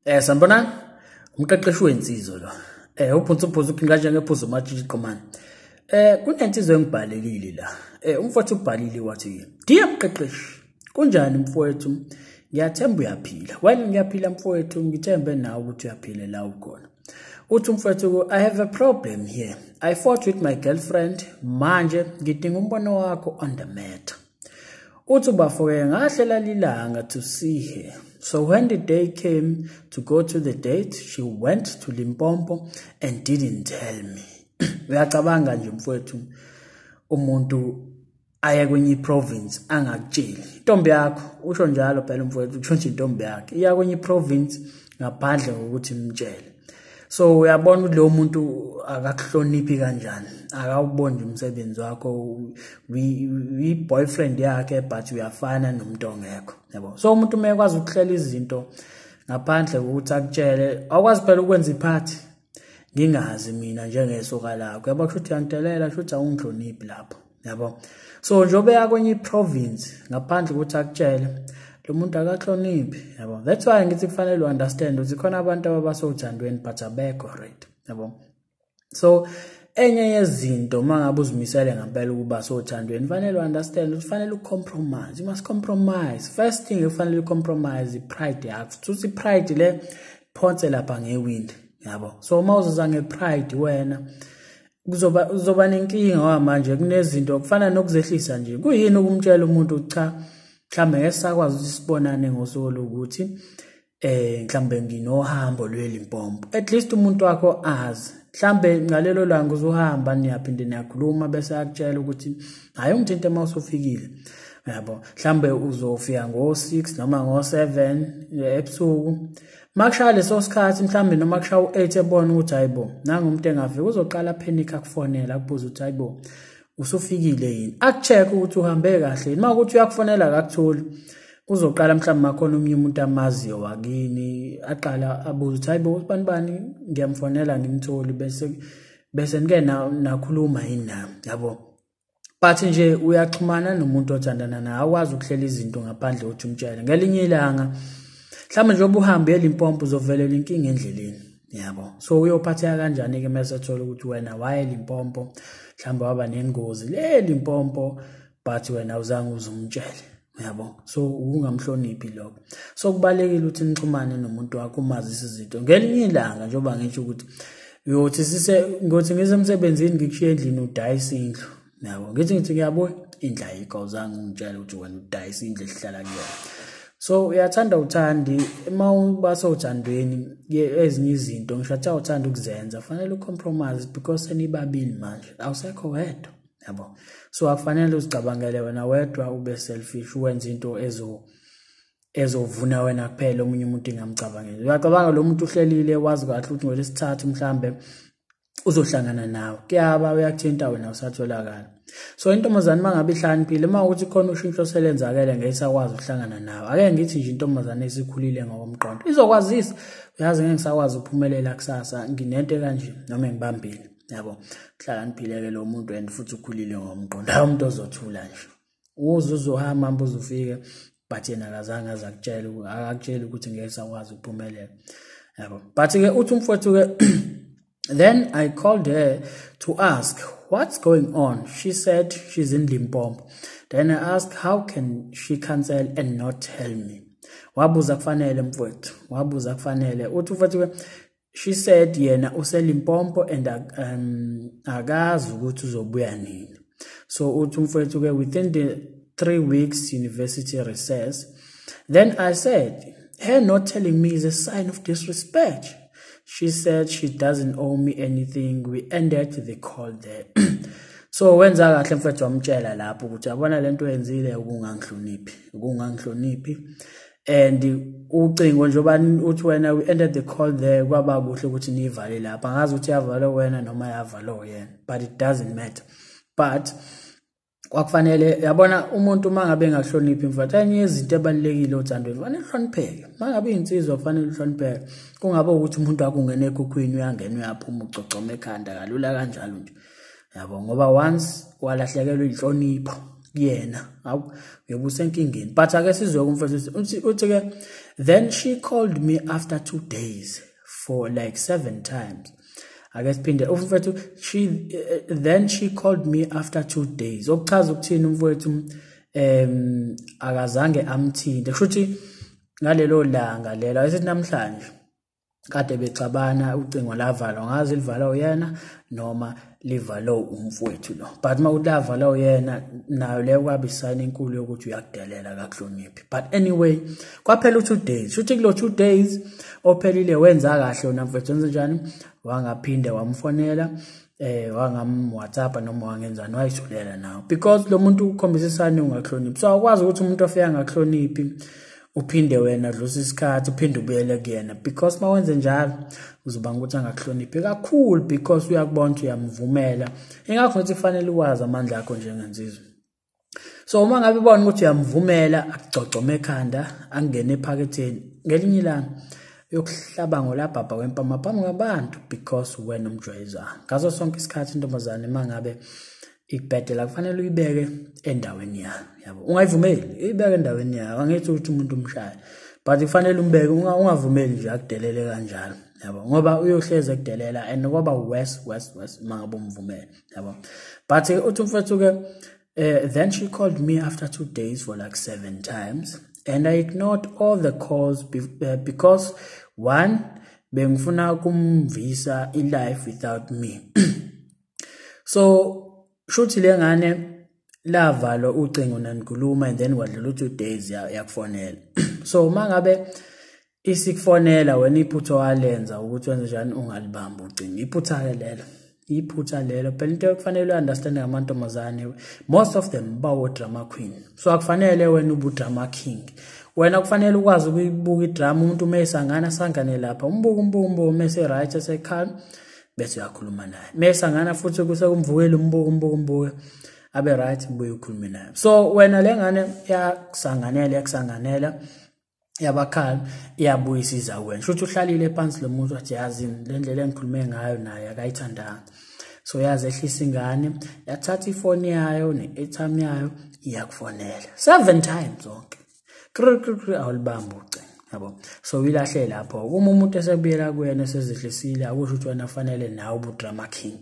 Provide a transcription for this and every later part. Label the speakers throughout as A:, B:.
A: Sanibonani, umqeqeshi wensizwa lo. Uphunzuphuzu ukingaje ngephuzu matshitshi qomani. Kunensizwe engibhalelile la. Umfowethu ubhalile wathi, "Dear mqeqeshi, kunjani mfowethu? Ngiyathemba uyaphila." Well, ngiyaphila mfowethu, ngithembe nawe ukuthi uyaphila la ukhona. Uthi umfowethu, "I have a problem here. I fought with my girlfriend. Manje ngidinga umbono wakho on the matter." Uthi ubafike ngahlela lilanga to see her. So when the day came to go to the date, she went to Limpopo and didn't tell me. Uyacabanga nje mfowethu umuntu aya kwenye province angakutsheli. Intombi yakho usho njalo phela mfowethu, usho nje intombi yakhe iya kwenye province ngaphandle kokuthi imtshele. So uyabona ukuthi lo muntu akakuhloniphi kanjani, akawuboni umsebenzi wakho, we boyfriend yakhe but uyafana nomuntu ongekho, yabo. So umuntu umekwazi ukuhlela izinto ngaphandle kokuthi akutshele, awukwazi phela ukwenza iphathi ngingazi mina njengesoka lakho, yabo. Kusho ukuthi yantelela, kusho ukuthi awungihloniphi lapho, yabo. So njobe ya kwenye province ngaphandle kokuthi akutshele, lo muntu akahloniphi, yabo. That's why ngithi kufanele understand ukuthi khona abantu abasothandweni but abekho right, yabo. So enye yezinto mangabe uzimisele ngempela ukuba sothandweni, kufanele understand ukuthi kufanele ucompromise. You must compromise. First thing kufanele ucompromise pride yakho. Futhi pride le phonse lapha ngewind, yabo. So uma uzoza ngepride wena kuzoba nenkinga manje. Kunezinto kufana nokuzehlisa nje. Kuyini ukumtshela umuntu cha mhlambe ngesakwazi ukuthi sibonane ngosuku lokuthi mhlambe nginohambo lweLimpopo. At least umuntu wakho azi. Mhlambe ngalelo langa uzohamba niyaphinde niyakhuluma bese akutshela ukuthi hayi ungithinta uma usufikile, yabo. Mhlambe uzofika ngo6 noma ngo7 ebusuku. Makushaya leso sikhathi mhlambe noma kushaya u8 ebona ukuthi hayibo nanga umuntu engafika, uzoqala panic akufonela akubuza ukuthi hayibo usufikile yini, akucheck ukuthi uhambe kahle yini. Makuthi uyakufonela akakutholi, uzoqala mhlawumbe makhona umunye umuntu amaziyo wakini aqala abuza ukuthi hayibo bani ngiyamfonela ngimtholi, bese ngeke nakhuluma yini nami, yabo. But nje uyaxhumana nomuntu othandana naye, akwazi ukuhlela izinto ngaphandle kokuthi umtshele. Ngelinye ilanga mhlawumbe njengoba uhamba eLimpopo uzovelela inkinga endleleni, yabo. So uyophatheka kanjani ke mase ethola ukuthi wena waye eLimpopo, mhlawumbe waba nengozi le Limpopo but wena uzange uzumtshele, yabo. So ungamhloniphi lokho. So kubalekile ukuthi nixhumane nomuntu wakho umazisa izinto. Ngelinye ilanga njengoba ngisho ukuthi uyothi ngothi ngisemsebenzini ngikushiye endlini udayisa indlu, yabo. Ngithi ngiyabuya indlu ayikho, uzange ungitshele ukuthi wena udayisa indlu ehlala kuyona. So uyathanda uthandi uma ubasa uthandweni ezinye izinto ngisho athi uthanda ukuzenza fanele ucompromise because senibabili manje awusekho wedwa, yabo. So akufanele uzicabangele wena wedwa ube selfish wenza into ezovuna wena kuphela omunye umuntu ingamcabangeli. Uyacabanga lo muntu uhlelile wazi kahle ukuthi ngolesithathu mhlambe uzohlangana nawe, kuyaba uyakuthinta wena usatholakala. So intombazane mangabe ihlaniphile uma ukuthi khona ushintsho selenzakele ngesakwazi ukuhlangana nawe, ake ngithi nje intombazane esikhulile ngokomqondo izokwazisa uyazi ngeke ngisakwazi ukuphumelela kusasa, nginento kanje noma ngibambile, yabo. Hlakaniphile ke lo muntu and futhi ukhulile ngokomqondo, hayi umuntu ozothula nje uzohamba manje uzofika but yena akazange azakutshela akakutshela ukuthi ngeke sakwazi ukuphumelela, yabo. But ke uthi umfowethu ke then I called her to ask what's going on. She said she's in Limpopo. Then I asked how can she cancel and not tell me. Wabuza kufanele mfowethu, wabuza kufanele. Uthi mfowethu she said yena useLimpopo and akazi ukuthi uzobuya nini. So uthi mfowethu ke within the 3 weeks university recess. Then I said her not telling me is a sign of disrespect. She said she doesn't owe me anything. We ended the call there. So wenza kahle mfethu wamtshela lapho ukuthi yabona lento yenzile ukungangihloniphi and ucingo njoba uthi wena we ended the call there kwaba kuhle ukuthi nivale lapha. Ngazi ukuthi yavala wena noma yavala yena but it doesn't matter. But kwakufanele yabona umuntu mangabe engahloniphi mfethu enye izinto ebalekile othandweni fanele uhlonipheke. Mangabe insizwa fanele uhlonipheke. Kungabe ukuthi umuntu akungene ekhukhwini uyangena uyaphuma ucocoma ekhanda kalula kanjalo nje, yabo. Ngoba once walahlekelwa inhlonipho kuyena awu uyobusenkingeni but ake sizwe kumfethu uthi ke then she called me after 2 days for like 7 times ake siphinde umfethu then she called me after 2 days okuchaza ukuthini umfethu akazange amthinte kushuthi ngalelo langa lelo esithi namhlanje kade bexabana ucingo lavalwa ngazi livalwa uyena noma livalwa umfowethu lo but mawulavalwa uyena nayo le kwabe isayini enkulu yokuthi uyakudelela akakuhloniphi but anyway kwaphela 2 days shuthi kulo 2 days ophelile wenza kahle wona mfowethu wenza njani wangaphinde wamfonela wangam WhatsApp noma wangenzani wayithulela nawo because lo muntu ukhombisisana ungakuhloniphi so akwazi ukuthi umuntu ofika ngakuhloniphi uphinde wena dlusa isikhathi uphinde ubuyele kuyena because mawenze njalo uzobanga ukuthi angakuhloniphi kakhulu because uyakubona ukuthi uyamvumela ingakho ngithi kufanele ukwazi amandla akho njengensizwe so uma ngabe ubona ukuthi uyamvumela akugcogcome ekhanda angene ephaketheni ngelinye ilanga yokuhlaba ngolabhabha kwempama phambi kwabantu because wena umjwayeza ngaso sonke isikhathi intombazane mangabe ikubhedela kufanele uyibeke endaweni yayo yabo ungayivumeli ibeke endaweni yayo angithi ukuthi umuntu umshaya but kufanele umbeke ungavumeli nje akudelele kanjalo yabo ngoba uyohleza ekudelela and ngoba worse mangabe umvumela yabo but uthi mfethu ke then she called me after 2 days for like 7 times and I ignored all the calls because one bengifuna kumvisa life without me so shuthi lengane lavalo ucingo nanikhuluma and then wadlula 2 days yakufonela so mangabe isikufonela wena iphutho walenza ukuthi wenze njani ungalibamba ucingo iphutha lelo phela into ekufanele uunderstand ngamantombazane most of them bawo drama queen so akufanele wena ubu drama king wena kufanele ukwazi ukuyibuka idrama umuntu mesangana sangane lapha umbuko mase right ase calm bese uyakhuluma naye mesangana futhi kusekumvukela umbuko abe right ubuye ukhulume naye so wena lengane yakusanganela yabakhala iyabuyisiza wena shothi uhlalile phansi lo muntu athi yazi le ndlela engikhulume ngayo naye akayithandanga so yazi ehlisa ingane yathatha ifoni yayo ne-airtime yayo iyakufonela 7 times zonke awulibamba ucingo yabo so wilahle lapho uma umuntu esekubuyela kuwena esezihlisile akusho ukuthi wena fanele nawe ubudrama king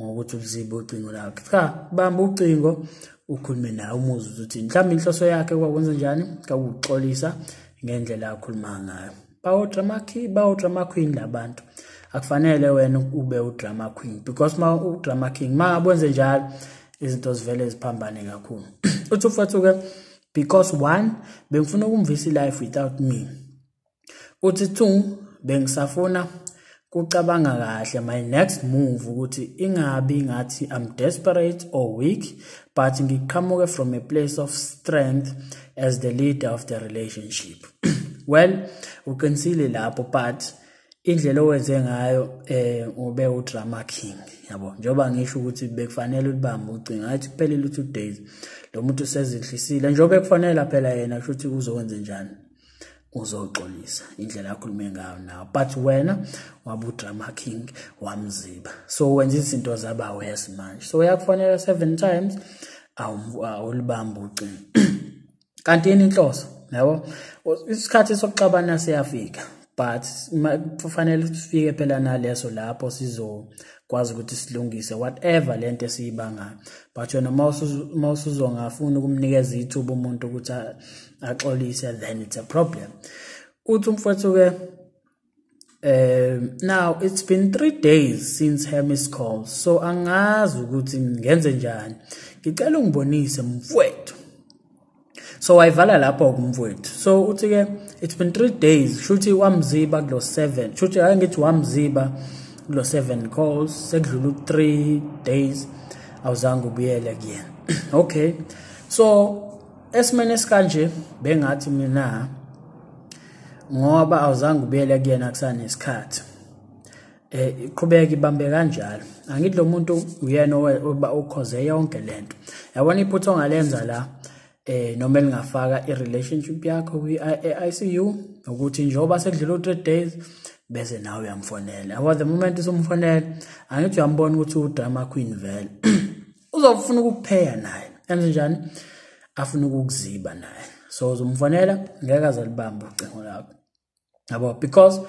A: ngokuthi uzibe ucingo lakho cha bamba ucingo ukhulume nawe umuzwe ukuthi mhlawumbe inhloso yakhe kwakwenza njani kawuxolisa ngendlela akhuluma ngayo bawo drama queen labantu akufanele wena ube udrama queen because ma udrama king mangabwenze njalo izinto zivele ziphambane kakhulu uthi futhi ke because one bengifuna ukumvisa life without me uthi two bengisafuna kucabanga kahle my next move ukuthi ingabi ngathi I'm desperate or weak but ngiqhamuke from a place of strength as the leader of the relationship well uqinisile lapho but indlela owenze ngayo ube udrama king yabo njoba ngisho ukuthi bekufanele ulibambe ucinga athi kuphelile 2 days lo muntu usezihlisile njobe kufanele phela yena ukuthi uzokwenza njani uzoxolisa indlela yakhulume ngayo nawo but wena wabudrama king wamziba so wenza izinto zaba worse manje so yakufanele 7 times awulibamba ucinga kanti yini inhloso yabo isikhathi sokuxabana siyafika but kufanele sifike phela naleso lapho sizokwazi ukuthi silungise whatever lento esiyibanga but yona mawusuzongafuna ukumnikeza ithuba umuntu ukuthi axolise then it's a problem uthi umfowethu ke now it's been 3 days since her missed call so angazi ukuthi ngenze njani ngicela ungibonise mfowethu so wayivala lapho kumfowethu so uthi ke it's been 3 days shuthi wamziba kulo 7 shuthi angithi wamziba kulo 7 calls sekudlula 3 days awuzange ubuyele kuyena okay so esimene sikanje bengathi mina ngoba awuzange ubuyele kuyena kusana isikhathi iqhubeka ibambe kanjalo angithi lo muntu uyena okhoze yonke lento yabona iphutho ngalenza la noma elingafaka irelationship yakho kwi-ICU ukuthi njoba sekudlula 3 days bese nawe uyamfonela yabo the moment usumfonela angithi uyambona ukuthi udrama queen vele uzofuna ukupheya naye enze njani afuna ukukuziba naye so uzomfonela ngeke azalibamba ucingo lakho yabo because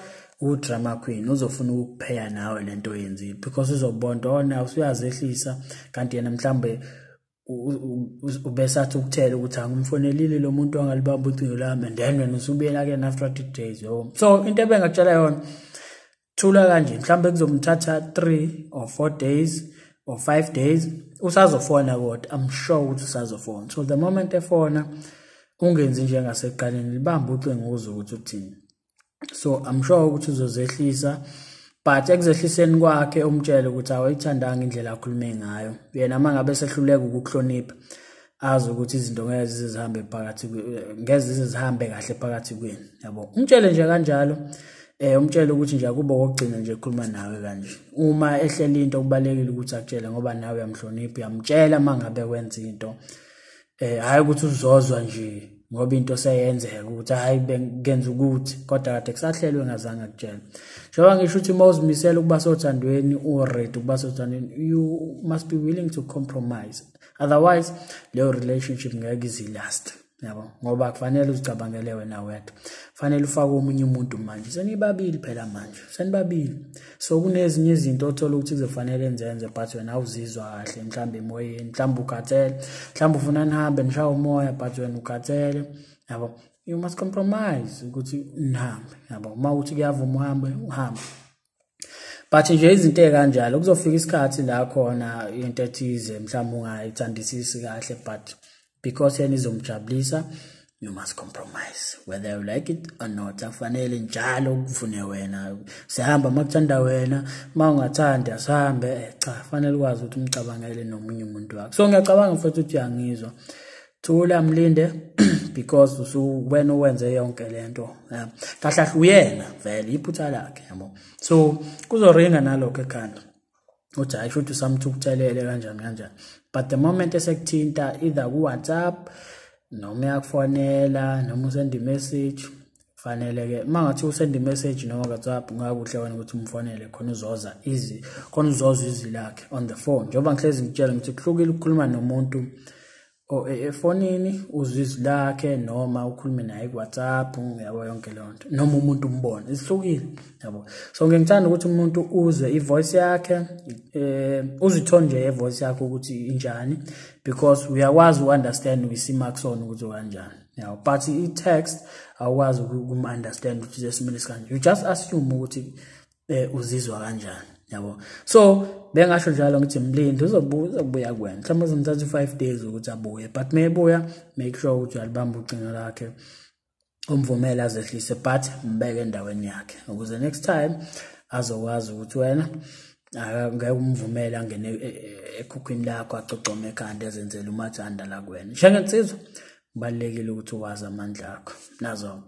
A: drama queen uzofuna ukupheya nawe lento oyenzile because uzobonda ona usuyazehlisa kanti yena mhlambe ubesathi ukuthela ukuthi angumfonelile lo muntu angalibamba ucingo lami and then wena usubuyela again after 3 days so into ebengakutshela yona thula kanje mhlambe kuzomthatha 3 or 4 days or 5 days usazofona kodwa I'm sure ukuthi usazofona so the moment efona ungenzi njengasekuqaleni libamba ucingo uzwe ukuthi uthini so I'm sure ukuthi uzozehlisa but ekuzehliseni kwakhe umtshele ukuthi awayithandanga indlela akhulume ngayo yena mangabe sehluleka ukuhlonipha azi ukuthi izinto ngeze zihambe phakathi ngeze zihambe kahle phakathi kwenu yabo umtshele nje kanjalo umtshele ukuthi nje kuba wogcina nje ukukhuluma nawe kanje uma ehlela into kubalekile ukuthi akutshele ngoba nawe uyamhlonipha uyamtshela mangabe kwenza into hayi ukuthi uzozwa nje ngoba into seyenzeka ukuthi hayi bengenza ukuthi kodwa kade kusahlelwe ngazange akutshela njengoba ngisho ukuthi mawuzimisela ukuba sothandweni ready ukuba sothandweni you must be willing to compromise otherwise leyo relationship ngeke izilast yabo ngoba kufanele uzicabangele wena wedwa kufanele ufake omunye umuntu manje senibabili phela manje senibabili so kunezinye izinto othola ukuthi kuzofanele enzenze but wena awuzizwa kahle mhlambe emoyeni mhlambe ukhathele mhlambe ufuna nihambe nishaye umoya but wena ukhathele yabo you must compromise ukuthi nihambe yabo uma uthi kuyavuma uhambe but nje izinto ekanjalo kuzofika isikhathi la khona into ethize mhlambe ungayithandisisi kahle but because yena izomjabulisa you must compromise whether you like it or not afanele njalo ukuvune wena sihamba makuthanda wena mawungathandi asihambe cha fanele ukwazi ukuthi umcabangele nomunye umuntu wakhe so ngiyacabanga futhi ukuthi uyangizwa thula mlinde because wena owenze yonke lento kahle uyena vele iphutha lakhe yabo so kuzoringa nalokho ekhanda uthi hayi futhi usamthukuthelele kanjani but the moment esekuthinta either ku WhatsApp noma uyakufonela noma usend message fanele ke mangathi usend message noma WhatsApp ngakuhle wena ukuthi umfonele khona uzoza easy khona uzoza izwi lakhe on the phone njengoba ngihlezi ngitshela ngithi kuhlukile ukukhuluma nomuntu efonini uzizwi lakhe noma ukhulume naye ku WhatsApp yabo yonke lonto noma umuntu umbone isihlukile yabo so ngithanda ukuthi umuntu uzwe ivoice yakhe uzithone nje ivoice yakhe ukuthi injani because uyakwazi uunderstand uyisima kusona ukuthi kanjani yabo but i-text awukwazi ukum-understand ukuthi esimeni sikanje you just assume ukuthi uzizwa kanjani yabo so bengasho njalo ngithi mlindi uzobuya kwena mhlawumbe uzomthatha 5 days ukuthi abuye but mebuya make sure ukuthi uyalibamba ucingo lakhe umvumela azehlise but mbeke endaweni yakhe ukuze next time azokwazi ukuthi wena ngeke umvumela angene ekhukhwini lakho acocome ekhanda ezenzela umathanda la kuwena njengensizwa kubalekile ukuthi uwazi amandla akho nazo